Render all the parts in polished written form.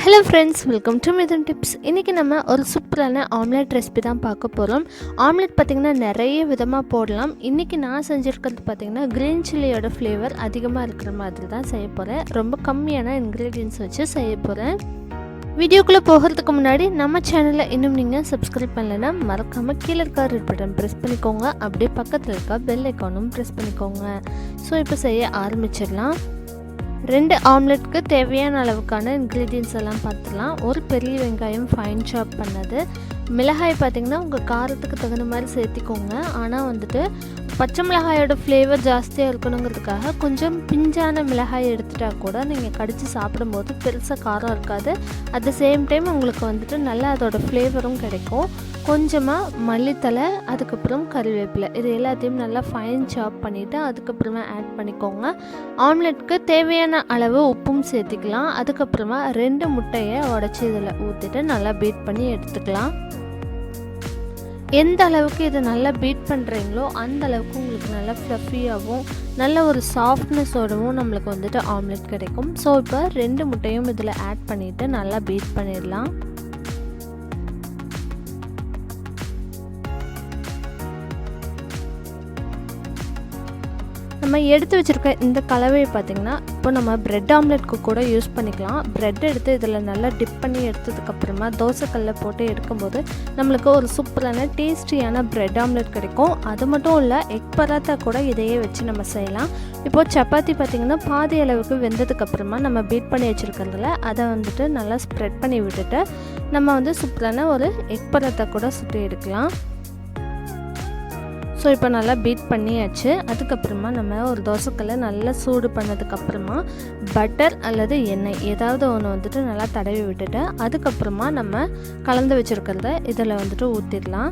Hello friends, welcome to Mithuntips. இன்னைக்கு நம்ம ஒரு சூப்பரான ஆம்லெட் ரெசிபி தான் பார்க்க போறோம். ஆம்லெட் பாத்தீங்கன்னா நிறைய விதமா போடலாம். இன்னைக்கு நான் செஞ்சிருக்கிறது பாத்தீங்கன்னா green chilliயோட ஃப்ளேவர் அதிகமா இருக்கிற மாதிரி தான் செய்ய போறேன். ரொம்ப கம்மியான ingredients வச்சு செய்ய போறேன். வீடியோக்குள்ள போகிறதுக்கு முன்னாடி நம்ம சேனலை இன்னும் நீங்க சப்ஸ்கிரைப் பண்ணலனா மறக்காம கீழ இருக்க ரெட் பட்டன் பிரஸ் பண்ணிக்கோங்க. அப்படியே பக்கத்துல இருக்க பெல் ஐகானும் பிரஸ் பண்ணிக்கோங்க. சோ இப்போ செய்ய ஆரம்பிச்சிடலாம். 2 ஆம்லெட்க்கு தேவையான அளவுக்கான ingredients எல்லாம் பார்த்துலாம். ஒரு பெரிய வெங்காயம் ஃபைன் சாப் பண்ணது, மிளகாய் பாத்தீங்கன்னா உங்க காரத்துக்கு தகுந்த மாதிரி சேர்த்திக்கோங்க. ஆனா வந்துட்டு பச்சை மிளகாயோட ஃப்ளேவர் ஜாஸ்தியா இருக்கணும்ங்கிறதுக்காக கொஞ்சம் பிஞ்சான மிளகாய் எடுத்துட்டா கூட நீங்க கடிச்சு சாப்பிடும்போது பெருசா காரம் இருக்காது. அட் தி சேம் டைம் உங்களுக்கு வந்துட்டு நல்லா அதோட ஃப்ளேவரும் கிடைக்கும். கொஞ்சமா மல்லித்தலை, அதுக்கப்புறம் கறிவேப்பிலை, இது எல்லாத்தையும் நல்லா ஃபைன் சாப் பண்ணிவிட்டு அதுக்கப்புறமா ஆட் பண்ணிக்கோங்க. ஆம்லெட்க்கு தேவையான அளவு உப்பும் சேர்த்திக்கலாம். அதுக்கப்புறமா 2 முட்டையை உடச்சி இதில் ஊற்றிட்டு நல்லா பீட் பண்ணி எடுத்துக்கலாம். எந்த அளவுக்கு இதை நல்லா பீட் பண்ணுறீங்களோ அந்த அளவுக்கு உங்களுக்கு நல்லா ஃப்ளஃபியாகவும் நல்ல ஒரு சாஃப்ட்னஸோடவும் நம்மளுக்கு வந்துட்டு ஆம்லெட் கிடைக்கும். ஸோ இப்போ 2 முட்டையும் இதில் ஆட் பண்ணிவிட்டு நல்லா பீட் பண்ணிடலாம். நம்ம எடுத்து வச்சுருக்க இந்த கலவையை பார்த்திங்கன்னா இப்போ நம்ம ப்ரெட் ஆம்லெட்க்கு கூட யூஸ் பண்ணிக்கலாம். ப்ரெட் எடுத்து இதில் நல்லா டிப் பண்ணி எடுத்ததுக்கப்புறமா தோசைக்கல்ல போட்டு எடுக்கும்போது நம்மளுக்கு ஒரு சூப்பரான டேஸ்டியான ப்ரெட் ஆம்லெட் கிடைக்கும். அது மட்டும் இல்லை, எக் பராத்தா கூட இதையே வச்சு நம்ம செய்யலாம். இப்போது சப்பாத்தி பார்த்திங்கன்னா பாதி அளவுக்கு வெந்ததுக்கப்புறமா நம்ம பீட் பண்ணி வச்சுருக்கிறதுல அதை வந்துட்டு நல்லா ஸ்ப்ரெட் பண்ணி விட்டுட்டு நம்ம வந்து சூப்பரான ஒரு எக் பராத்தா கூட சுற்றி எடுக்கலாம். ஸோ இப்போ நல்லா பீட் பண்ணியாச்சு. அதுக்கப்புறமா நம்ம ஒரு தோசைக்கல்லை நல்லா சூடு பண்ணதுக்கப்புறமா பட்டர் அல்லது எண்ணெய் ஏதாவது ஒன்று வந்துட்டு நல்லா தடவி விட்டுட்டு அதுக்கப்புறமா நம்ம கலந்து வச்சுருக்கிறத இதில் வந்துட்டு ஊற்றிடலாம்.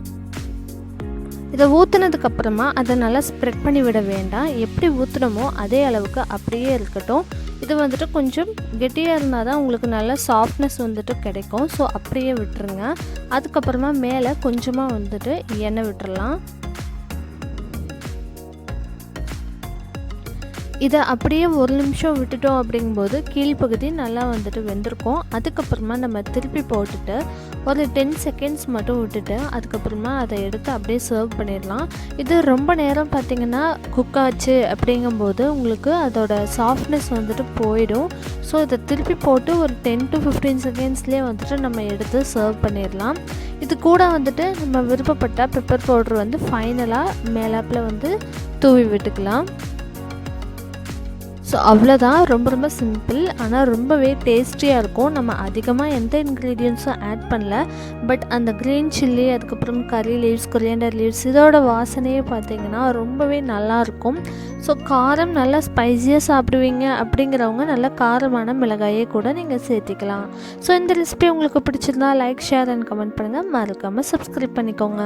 இதை ஊற்றுனதுக்கப்புறமா அதை நல்லா ஸ்ப்ரெட் பண்ணி விட வேண்டாம். எப்படி ஊற்றுனமோ அதே அளவுக்கு அப்படியே இருக்கட்டும். இது வந்துட்டு கொஞ்சம் கெட்டியாக இருந்தால் தான் உங்களுக்கு நல்ல சாஃப்ட்னஸ் வந்துட்டு கிடைக்கும். ஸோ அப்படியே விட்டுருங்க. அதுக்கப்புறமா மேலே கொஞ்சமாக வந்துட்டு எண்ணெய் விட்டுறலாம். இதை அப்படியே 1 நிமிஷம் விட்டுட்டோம் அப்படிங்கும்போது கீழ்ப்பகுதி நல்லா வந்துட்டு வெந்திருக்கும். அதுக்கப்புறமா நம்ம திருப்பி போட்டுட்டு ஒரு 10 செகண்ட்ஸ் மட்டும் விட்டுட்டு அதுக்கப்புறமா அதை எடுத்து அப்படியே சர்வ் பண்ணிடலாம். இது ரொம்ப நேரம் பார்த்திங்கன்னா குக் ஆச்சு அப்படிங்கும்போது உங்களுக்கு அதோட சாஃப்ட்னஸ் வந்துட்டு போயிடும். ஸோ இதை திருப்பி போட்டு ஒரு 10 to 15 செகண்ட்ஸ்லேயே வந்துட்டு நம்ம எடுத்து சர்வ் பண்ணிடலாம். இது கூட வந்துட்டு நம்ம விருப்பப்பட்ட பெப்பர் பவுடர் வந்து ஃபைனலாக மேலாப்பில் வந்து தூவி விட்டுக்கலாம். ஸோ அவ்வளோதான், ரொம்ப சிம்பிள். ஆனால் ரொம்பவே டேஸ்டியாக இருக்கும். நம்ம அதிகமாக எந்த இன்க்ரீடியன்ஸும் ஆட் பண்ணல. பட் அந்த க்ரீன் சில்லி, அதுக்கப்புறம் கறி லீவ்ஸ், கொரியாண்டர் லீவ்ஸ், இதோட வாசனையே பார்த்திங்கன்னா ரொம்பவே நல்லாயிருக்கும். ஸோ காரம் நல்லா ஸ்பைஸியாக சாப்பிடுவீங்க அப்படிங்கிறவங்க நல்லா காரமான மிளகாயே கூட நீங்கள் சேர்த்திக்கலாம். ஸோ இந்த ரெசிபி உங்களுக்கு பிடிச்சிருந்தா லைக், ஷேர் அண்ட் கமெண்ட் பண்ணுங்கள். மறக்காமல் சப்ஸ்கிரைப் பண்ணிக்கோங்க.